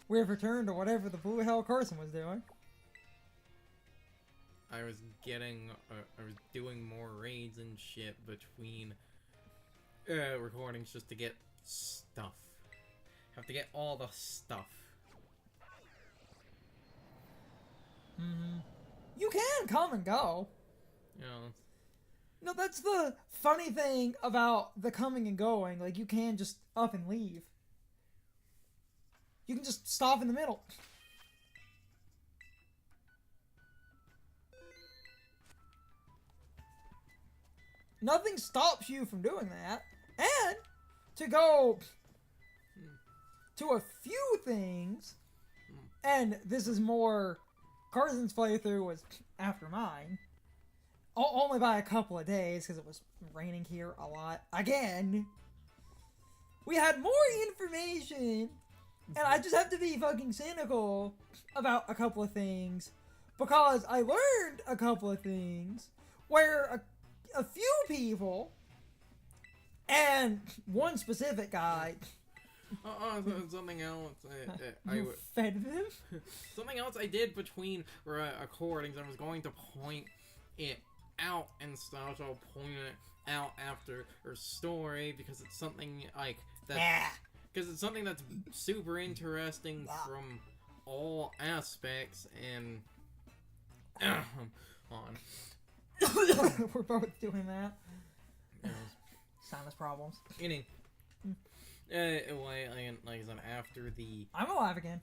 We have returned to whatever the blue hell Carson was doing. I was doing more raids and shit between recordings just to get stuff. Have to get all the stuff. Mm-hmm. You can come and go. You know. No, that's the funny thing about the coming and going. Like, you can just up and leave. You can just stop in the middle. Nothing stops you from doing that. And to go to a few things, and this is more... Carson's playthrough was after mine. Only by a couple of days, because it was raining here a lot. Again! We had more information! And I just have to be fucking cynical about a couple of things. Because I learned a couple of things where a few people, and one specific guy... something else. You fed them? Something else I did between recordings. I was going to point it out and stuff, so I'll point it out after her story because it's something like that. Because it's something that's super interesting from all aspects and. On. We're both doing that. Sinus problems. Like I said, after the... I'm alive again.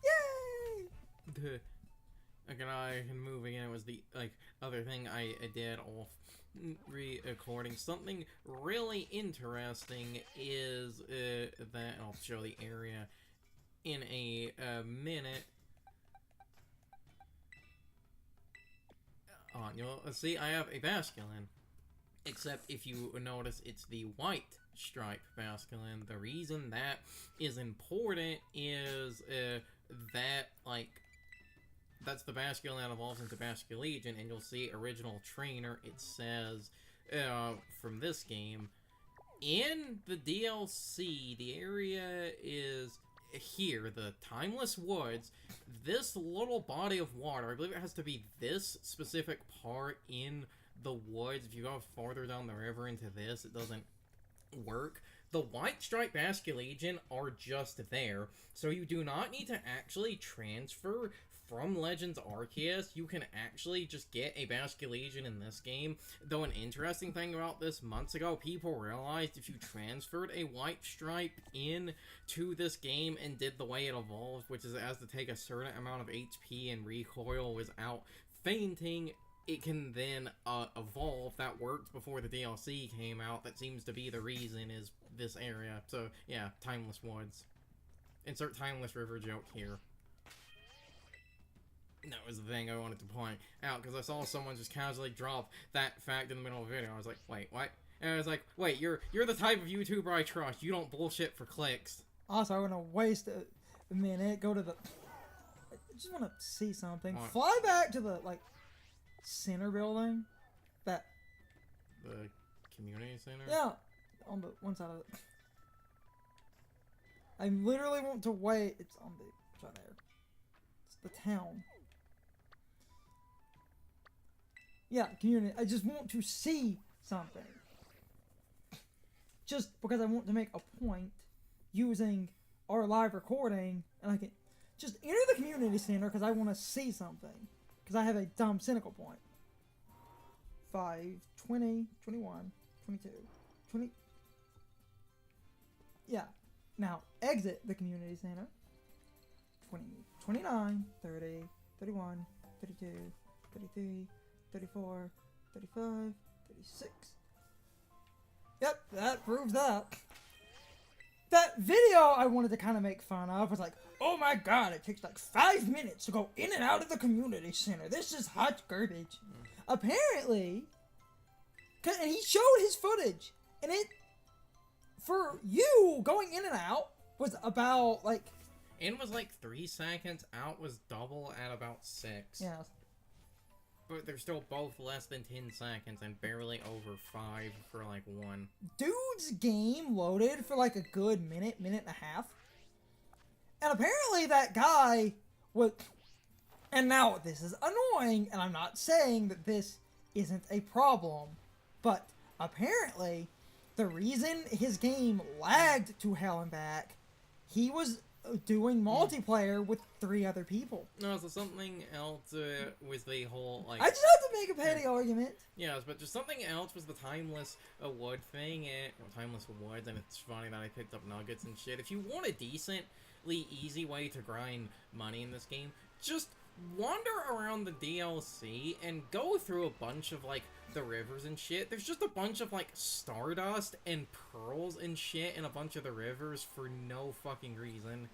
Yay! I can move again. It was the, other thing I did off re-recording. Something really interesting is, that I'll show the area in a minute. You'll see I have a basculin. Except if you notice, it's the white stripe basculin. The reason that is important is that's the basculin that evolves into Basculegion, and you'll see original trainer, it says, from this game. In the DLC, the area is here, the Timeless Woods. This little body of water, I believe it has to be this specific part in the woods. If you go farther down the river into this, it doesn't work. The white striped Basculegion are just there, so you do not need to actually transfer from Legends Arceus. You can actually just get a Basculegion in this game. Though an interesting thing about this, months ago, people realized if you transferred a white stripe in to this game and did the way it evolves, which is it has to take a certain amount of HP and recoil without fainting, it can then evolve. That worked before the DLC came out. That seems to be the reason, is this area. So, yeah, Timeless Woods. Insert Timeless River joke here. That was the thing I wanted to point out, because I saw someone just casually drop that fact in the middle of the video. I was like, wait, what? And I was like, wait, you're the type of YouTuber I trust. You don't bullshit for clicks. Also, I want to waste a minute, go to the... I just want to see something. What? Fly back to the, center building. That... The community center? Yeah, on the one side of it. I literally want to wait. It's on the... It's right there. It's the town. Yeah, community. I just want to see something. Just because I want to make a point using our live recording, and I can just enter the community center because I want to see something. Because I have a dumb cynical point. 5, 20, 21, 22, 20. Yeah. Now, exit the community center. 20, 29, 30, 31, 32, 33, 34, 35, 36. Yep, that proves that. That video I wanted to kind of make fun of was like, oh my god, it takes 5 minutes to go in and out of the community center. This is hot garbage. Apparently, and he showed his footage, and it, for you, going in and out was about, In was 3 seconds, out was double at about 6. Yeah. but they're still both less than 10 seconds and barely over 5 for like 1. Dude's game loaded for like a good minute and a half. And apparently that guy was... And now, this is annoying, and I'm not saying that this isn't a problem, but apparently, the reason his game lagged to hell and back, he was doing multiplayer with 3 other people. No, so something else was the whole, like... I just have to make a petty argument. Yes, but just something else was the timeless wood thing, timeless woods, and it's funny that I picked up nuggets and shit. If you want a decently easy way to grind money in this game, just wander around the DLC and go through a bunch of, like, the rivers and shit. There's just a bunch of, like, stardust and pearls and shit in a bunch of the rivers for no fucking reason.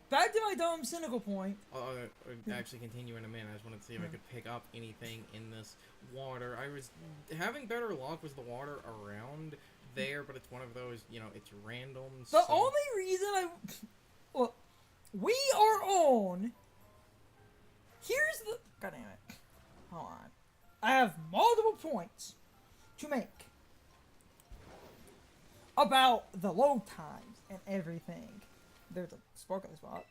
Back to my dumb, cynical point. I'll actually continue in a minute. I just wanted to see if I could pick up anything in this water. I was having better luck with the water around there, but it's one of those, you know, it's random. The only reason well, we are on... Here's the... God damn it. Hold on. I have multiple points to make about the load times and everything. There's a sparkling spot.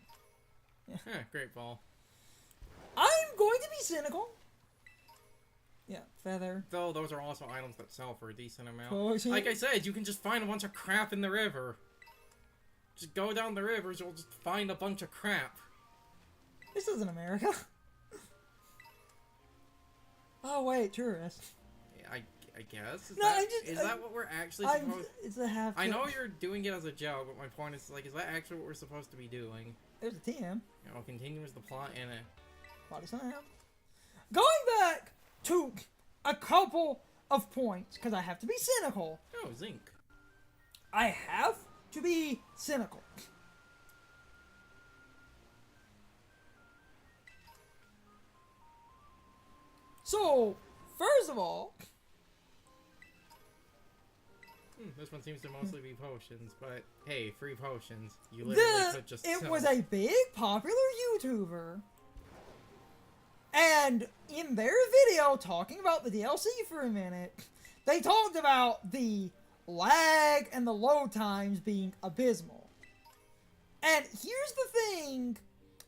Yeah, great ball. I'm going to be cynical. Yeah, feather. Though those are also items that sell for a decent amount. Potion. Like I said, you can just find a bunch of crap in the river. Just go down the rivers, you'll just find a bunch of crap. This isn't America. Oh wait, tourist. Yeah, I guess. Is that what we're actually supposed? It's a half. I know you're doing it as a joke, but my point is, like, is that actually what we're supposed to be doing? There's a TM. You know, continues the plot in a Body slam. Going back to a couple of points, because I have to be cynical. Oh, zinc. I have to be cynical. So, first of all... this one seems to mostly be potions, but hey, free potions. You literally could just It was a big, popular YouTuber. And in their video talking about the DLC for a minute, they talked about the lag and the load times being abysmal. And here's the thing,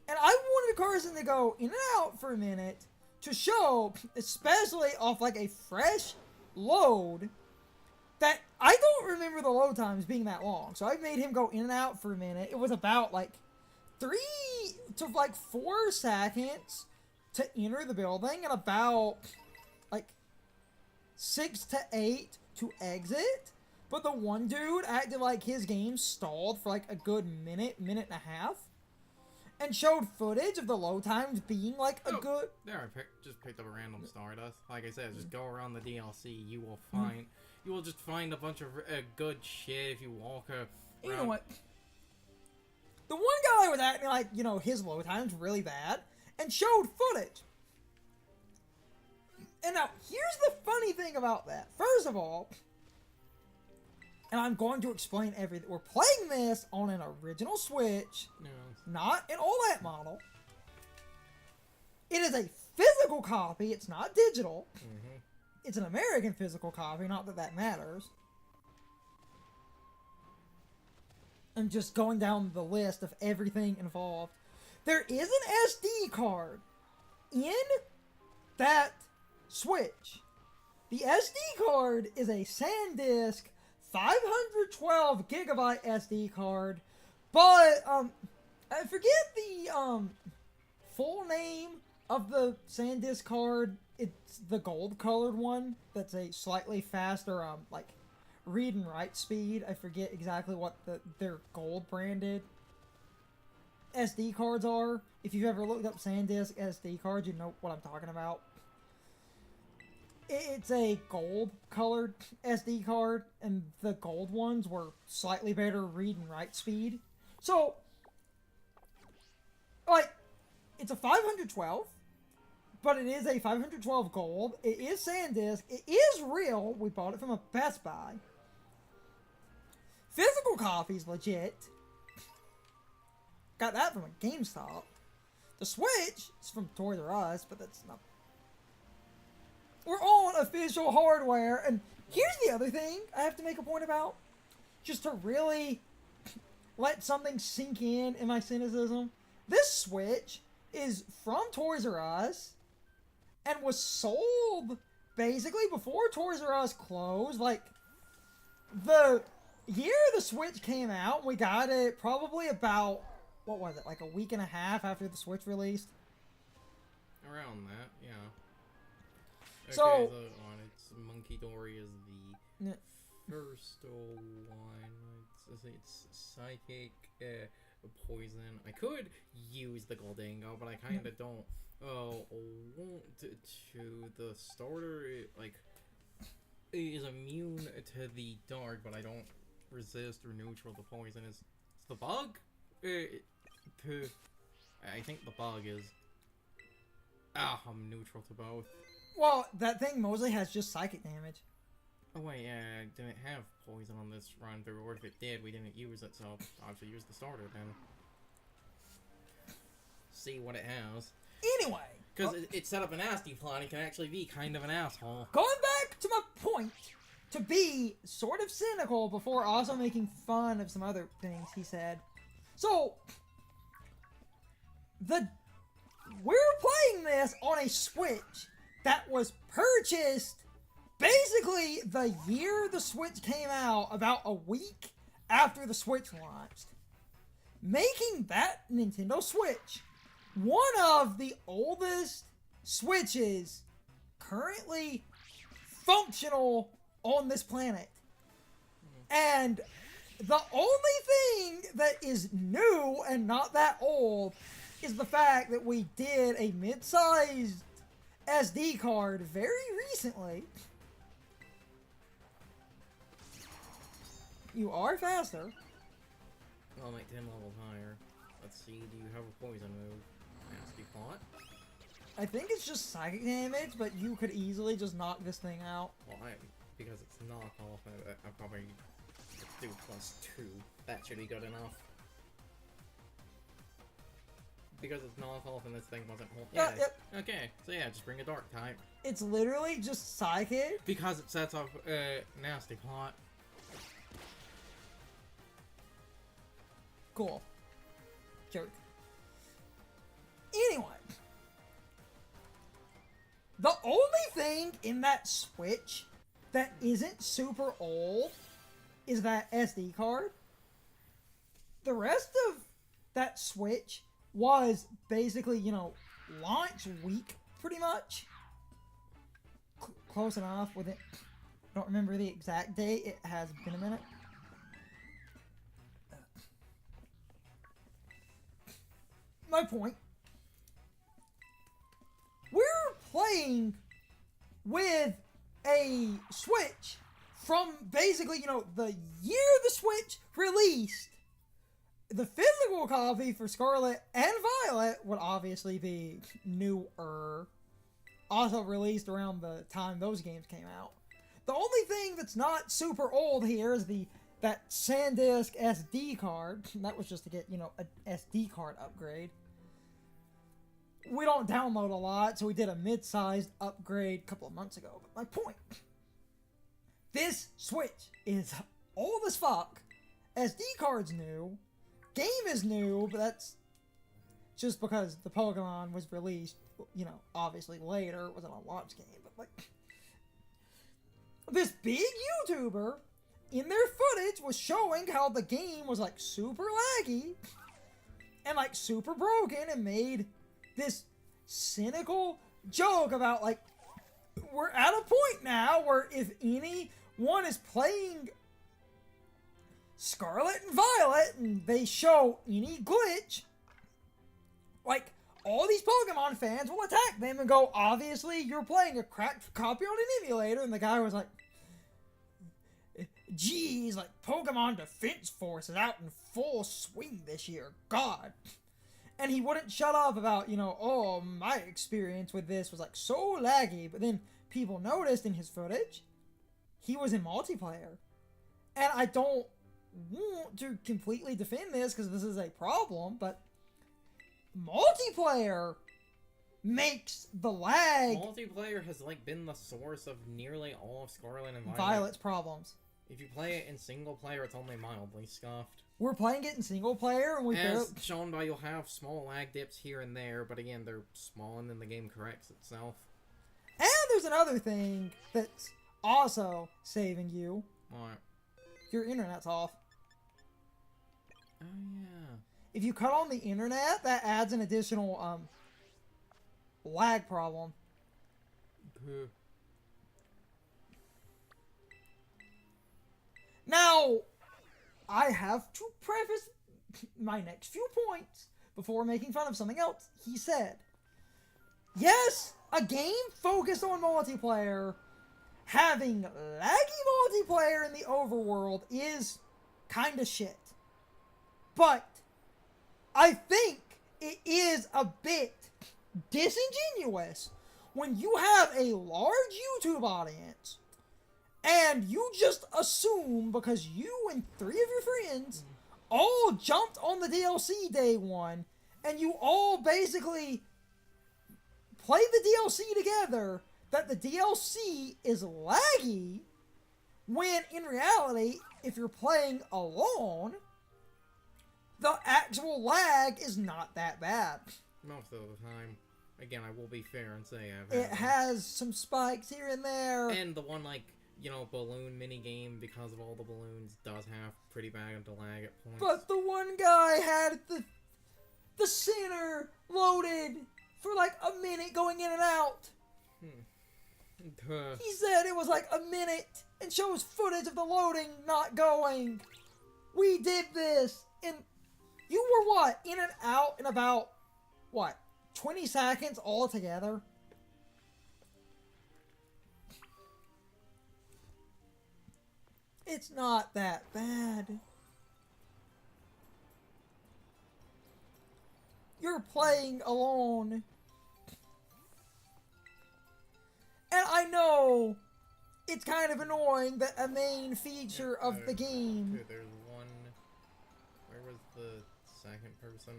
and I wanted Carson to go in and out for a minute, to show, especially off like a fresh load, that I don't remember the load times being that long. So I made him go in and out for a minute. It was about like 3 to like 4 seconds to enter the building and about like 6 to 8 to exit. But the one dude acted like his game stalled for like a good minute and a half. And showed footage of the load times being like a good... There, I just picked up a random Stardust. Like I said, just go around the DLC. You will find... You will just find a bunch of good shit if you walk around. You know what? The one guy was acting like, you know, his load time's really bad. And showed footage. And now, here's the funny thing about that. First of all... And I'm going to explain everything. We're playing this on an original Switch, not an OLED model. It is a physical copy. It's not digital. It's an American physical copy. Not that that matters. I'm just going down the list of everything involved. There is an SD card in that Switch. The SD card is a SanDisk 512 gigabyte SD card, but I forget the full name of the SanDisk card. It's the gold colored one that's a slightly faster like read and write speed. I forget exactly what their gold branded SD cards are. If you've ever looked up SanDisk SD cards, you know what I'm talking about. It's a gold-colored SD card, and the gold ones were slightly better read and write speed. So, like, it's a 512, but it is a 512 gold. It is SanDisk. It is real. We bought it from a Best Buy. Physical copies, legit. Got that from a GameStop. The Switch is from Toys R Us, but that's not... official hardware. And here's the other thing I have to make a point about, just to really let something sink in my cynicism. This Switch is from Toys R Us and was sold basically before Toys R Us closed. Like, the year the Switch came out, we got it probably about, what was it, like a week and a half after the Switch released? Around that, yeah. Okay, So it's Monkey Dory is the first one. It's Psychic Poison. I could use the Goldango, but I kind of don't want to. The starter, is immune to the dark, but I don't resist or neutral to poison. Is the bug? I think the bug is. I'm neutral to both. Well, that thing mostly has just psychic damage. Oh wait, yeah, I didn't have poison on this run through, or if it did, we didn't use it, so I'll have to use the starter then. See what it has. Anyway! Because it set up a nasty plot, it can actually be kind of an asshole. Going back to my point, to be sort of cynical before also making fun of some other things he said. So, we're playing this on a Switch that was purchased basically the year the Switch came out, about a week after the Switch launched. Making that Nintendo Switch one of the oldest Switches currently functional on this planet. And the only thing that is new and not that old is the fact that we did a mid-sized SD card very recently. You are faster. I'll make 10 levels higher. Let's see, do you have a poison move? Nasty plot. I think it's just psychic damage, but you could easily just knock this thing out. Well, because it's knockoff, I probably do +2. That should be good enough. Because it's knockoff and this thing wasn't whole. Yeah. Okay, so yeah, just bring a dark type. It's literally just psychic. Because it sets off nasty plot. Cool. Jerk. Anyway. The only thing in that Switch that isn't super old is that SD card. The rest of that Switch was basically, launch week, pretty much. Close enough with it. I don't remember the exact date. It has been a minute. My point. We're playing with a Switch from basically, the year the Switch released. The physical copy for Scarlet and Violet would obviously be newer. Also released around the time those games came out. The only thing that's not super old here is that SanDisk SD card. That was just to get, an SD card upgrade. We don't download a lot, so we did a mid-sized upgrade a couple of months ago. But my point, this Switch is old as fuck. SD card's new. Game is new, but that's just because the Pokémon was released, obviously later. It wasn't a launch game, but this big YouTuber in their footage was showing how the game was super laggy and super broken, and made this cynical joke about we're at a point now where if anyone is playing Scarlet and Violet and they show any glitch, all these Pokemon fans will attack them and go, obviously you're playing a cracked copy on an emulator. And the guy was like, geez, Pokemon Defense Force is out in full swing this year, God. And he wouldn't shut up about, oh, my experience with this was so laggy. But then people noticed in his footage, he was in multiplayer. And I don't want to completely defend this because this is a problem, but multiplayer makes the lag Multiplayer has like been the source of nearly all of Scarlet and Violet's problems. If you play it in single player, it's only mildly scuffed. We're playing it in single player, and we As shown by, you'll have small lag dips here and there, but again, they're small, and then the game corrects itself. And there's another thing that's also saving you. What? Your internet's off. Oh yeah. If you cut on the internet, that adds an additional lag problem. Now, I have to preface my next few points before making fun of something else he said. Yes, a game focused on multiplayer, having laggy multiplayer in the overworld is kinda shit. But I think it is a bit disingenuous when you have a large YouTube audience and you just assume because you and 3 of your friends all jumped on the DLC day one and you all basically played the DLC together that the DLC is laggy, when in reality, if you're playing alone, the actual lag is not that bad. Most of the time. Again, I will be fair and say it has some spikes here and there. And the one, like, you know, balloon minigame, because of all the balloons, does have pretty bad lag at points. But the one guy had the center loaded for like a minute going in and out. He said it was like a minute and shows footage of the loading not going. We did this, and you were what? In and out in about, what, 20 seconds altogether? It's not that bad. You're playing alone. And I know it's kind of annoying that a main feature of the game... Dude, there's one... Where was the second person?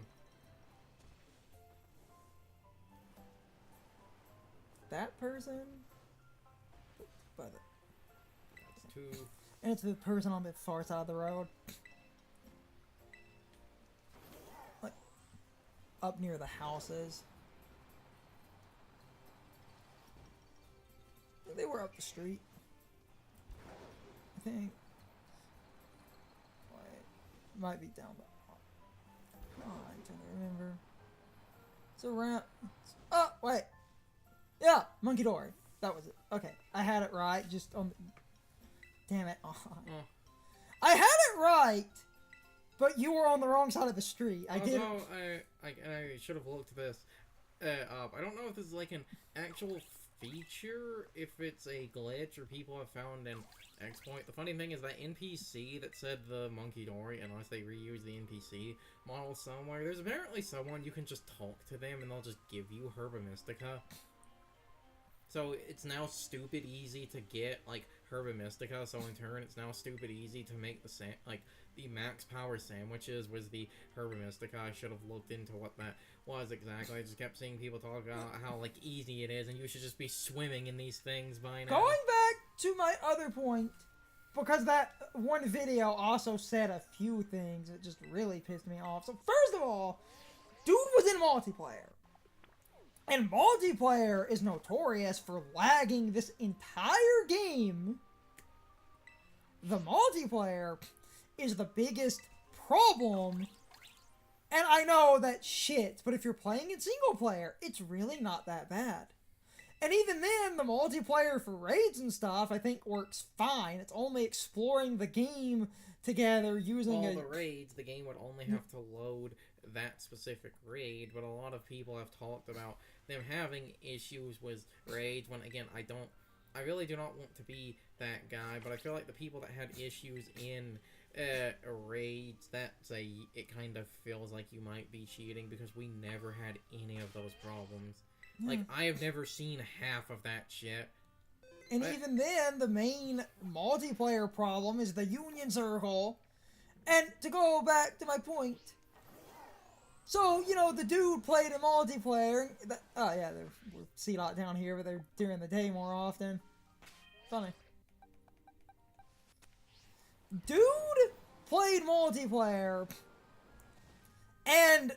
That person? That's 2. And it's the person on the far side of the road. Like, up near the houses. They were up the street, I think. Wait, might be down the... Oh, I'm trying to remember. It's around... Oh, wait. Yeah, Monkey Dory. That was it. Okay, I had it right, just on... Damn it. Oh. I had it right, but you were on the wrong side of the street. I did. I should have looked this up. I don't know if this is like an actual feature, if it's a glitch or people have found an exploit. The funny thing is that NPC that said the Monkey Dory, unless they reuse the NPC model somewhere, there's apparently someone you can just talk to them and they'll just give you Herba Mystica. So it's now stupid easy to get, like, Herba Mystica, so in turn it's now stupid easy to make the the max power sandwiches was the Herba Mystica. I should have looked into what that was exactly. I just kept seeing people talk about how, like, easy it is, and you should just be swimming in these things by now. Going back to my other point, because that one video also said a few things that just really pissed me off. So first of all, dude was in multiplayer. And multiplayer is notorious for lagging this entire game. The multiplayer is the biggest problem. And I know that shit, but if you're playing in single player, it's really not that bad. And even then, the multiplayer for raids and stuff, I think works fine. It's only exploring the game together using the raids, the game would only have to load that specific raid, but a lot of people have talked about them having issues with raids when, again, I really do not want to be that guy, but I feel like the people that had issues in raids, it kind of feels like you might be cheating, because we never had any of those problems. Yeah. Like, I have never seen half of that shit. And even then, the main multiplayer problem is the Union Circle. And to go back to my point, So, the dude played in multiplayer. Oh, yeah, we're C-Dot down here, but they're during the day more often. Funny. Dude played multiplayer and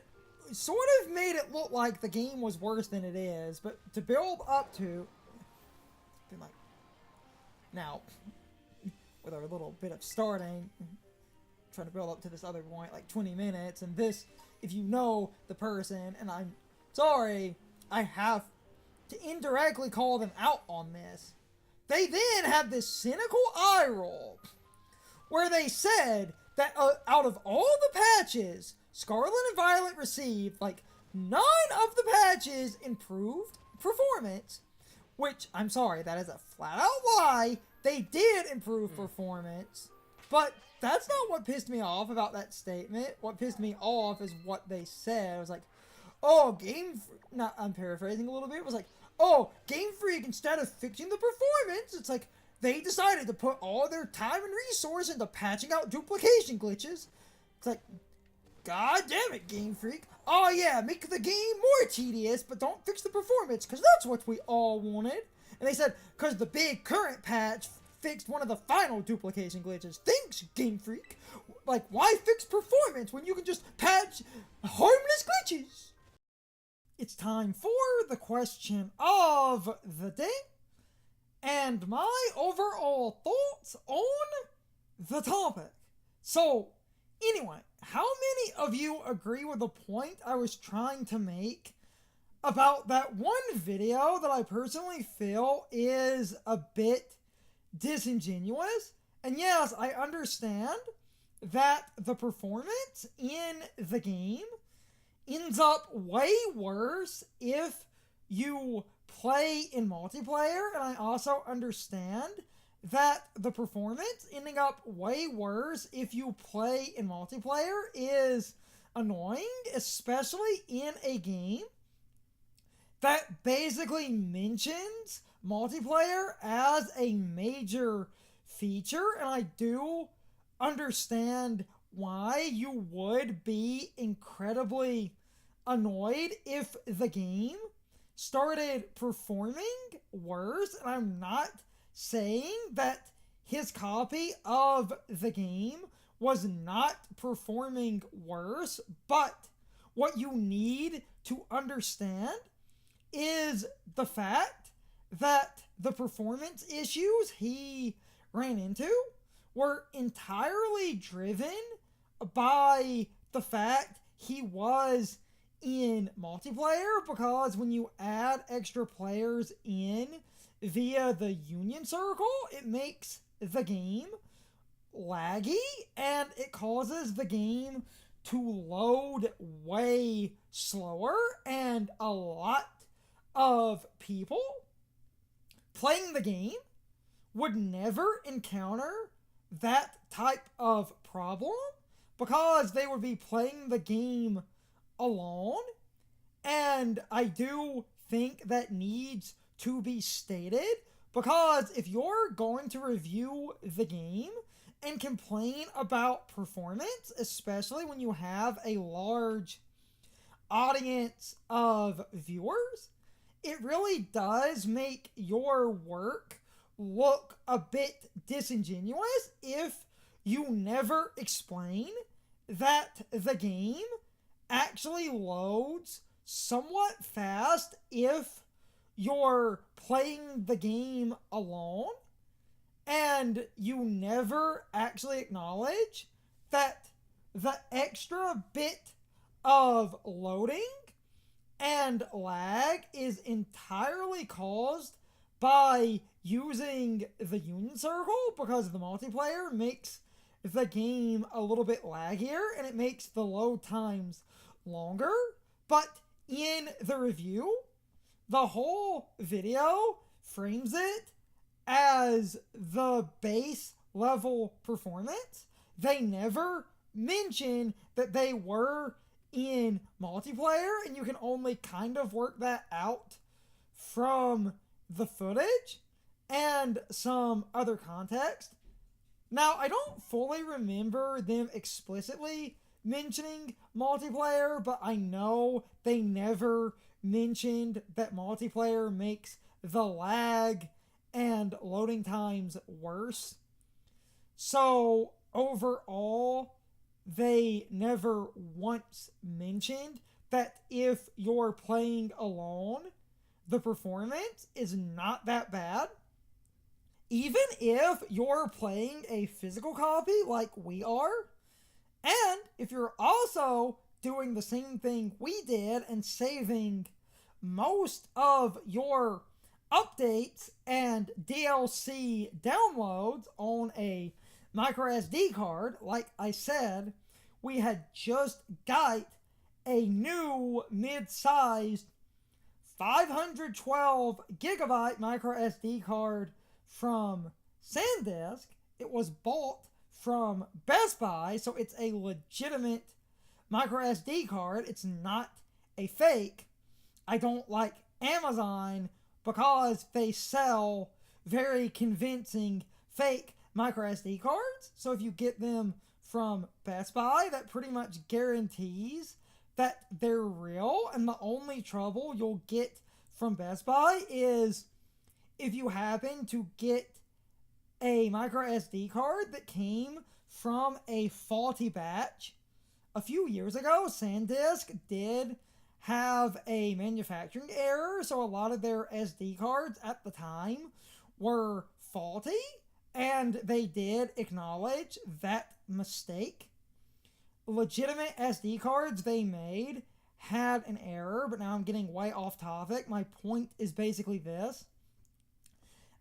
sort of made it look like the game was worse than it is, but to build up to... like, now, with our little bit of starting, trying to build up to this other point, like 20 minutes, and this, if you know the person, and I'm sorry, I have to indirectly call them out on this. They then had this cynical eye roll, where they said that out of all the patches Scarlet and Violet received, like, none of the patches improved performance, which, I'm sorry, that is a flat-out lie. They did improve performance, but that's not what pissed me off about that statement. What pissed me off is what they said. I was like, oh, I'm paraphrasing a little bit. It was like, oh, Game Freak, instead of fixing the performance, it's like, they decided to put all their time and resource into patching out duplication glitches. It's like, god damn it, Game Freak. Oh yeah, make the game more tedious, but don't fix the performance, because that's what we all wanted. And they said, because the big current patch fixed one of the final duplication glitches. Thanks, Game Freak. Like, why fix performance when you can just patch harmless glitches? It's time for the question of the day, and my overall thoughts on the topic. So, anyway, how many of you agree with the point I was trying to make about that one video that I personally feel is a bit disingenuous? And yes, I understand that the performance in the game ends up way worse if you play in multiplayer, and I also understand that the performance ending up way worse if you play in multiplayer is annoying, especially in a game that basically mentions multiplayer as a major feature, and I do understand why you would be incredibly annoyed if the game started performing worse, and I'm not saying that his copy of the game was not performing worse, but what you need to understand is the fact that the performance issues he ran into were entirely driven by the fact he was in multiplayer, because when you add extra players in via the Union Circle, it makes the game laggy and it causes the game to load way slower, and a lot of people playing the game would never encounter that type of problem because they would be playing the game alone. And I do think that needs to be stated, because if you're going to review the game and complain about performance, especially when you have a large audience of viewers, it really does make your work look a bit disingenuous if you never explain that the game actually loads somewhat fast if you're playing the game alone, and you never actually acknowledge that the extra bit of loading and lag is entirely caused by using the Union Circle, because the multiplayer makes the game a little bit laggier and it makes the load times longer. But in the review, the whole video frames it as the base level performance. They never mention that they were in multiplayer, and you can only kind of work that out from the footage and some other context. Now, I don't fully remember them explicitly mentioning multiplayer, but I know they never mentioned that multiplayer makes the lag and loading times worse. So overall, they never once mentioned that if you're playing alone, the performance is not that bad. Even if you're playing a physical copy like we are, and if you're also doing the same thing we did and saving most of your updates and DLC downloads on a micro SD card, like I said, we had just got a new mid-sized 512 gigabyte micro SD card from SanDisk. It was bought from Best Buy, so it's a legitimate micro SD card. It's not a fake. I don't like Amazon because they sell very convincing fake micro SD cards. So if you get them from Best Buy, that pretty much guarantees that they're real. And the only trouble you'll get from Best Buy is if you happen to get a micro SD card that came from a faulty batch. A few years ago, SanDisk did have a manufacturing error, so a lot of their SD cards at the time were faulty, and they did acknowledge that mistake. Legitimate SD cards they made had an error, but now I'm getting way off topic. My point is basically this.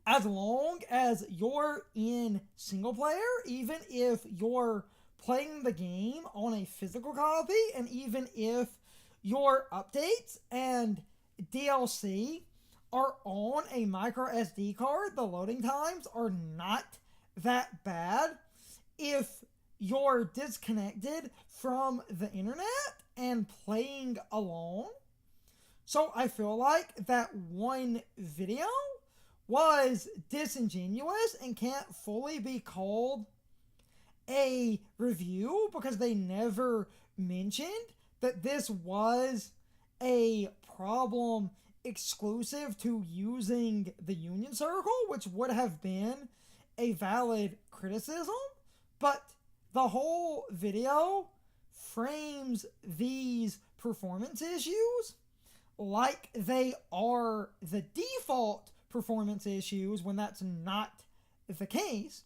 As long as you're in single player, even if you're playing the game on a physical copy, and even if your updates and DLC are on a micro SD card, the loading times are not that bad. If you're disconnected from the internet and playing alone. So I feel like that one video was disingenuous and can't fully be called a review because they never mentioned that this was a problem exclusive to using the Union Circle, which would have been a valid criticism, but the whole video frames these performance issues like they are the default performance issues when that's not the case.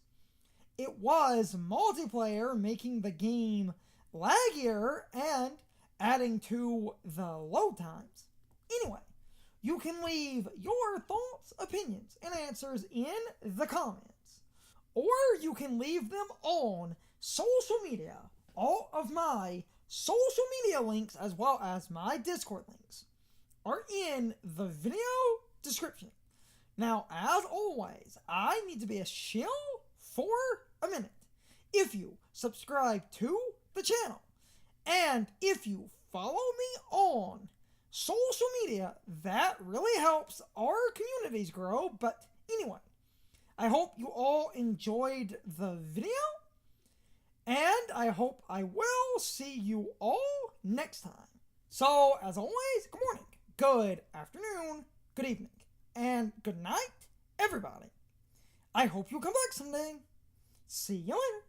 It was multiplayer making the game laggier and adding to the load times. Anyway, you can leave your thoughts, opinions, and answers in the comments, or you can leave them on social media. All of my social media links, as well as my Discord links, are in the video description. Now, as always, I need to be a shill for a minute. If you subscribe to the channel, and if you follow me on social media, that really helps our communities grow. But anyway, I hope you all enjoyed the video, and I hope I will see you all next time. So, as always, good morning, good afternoon, good evening, and good night, everybody. I hope you'll come back someday. See you later.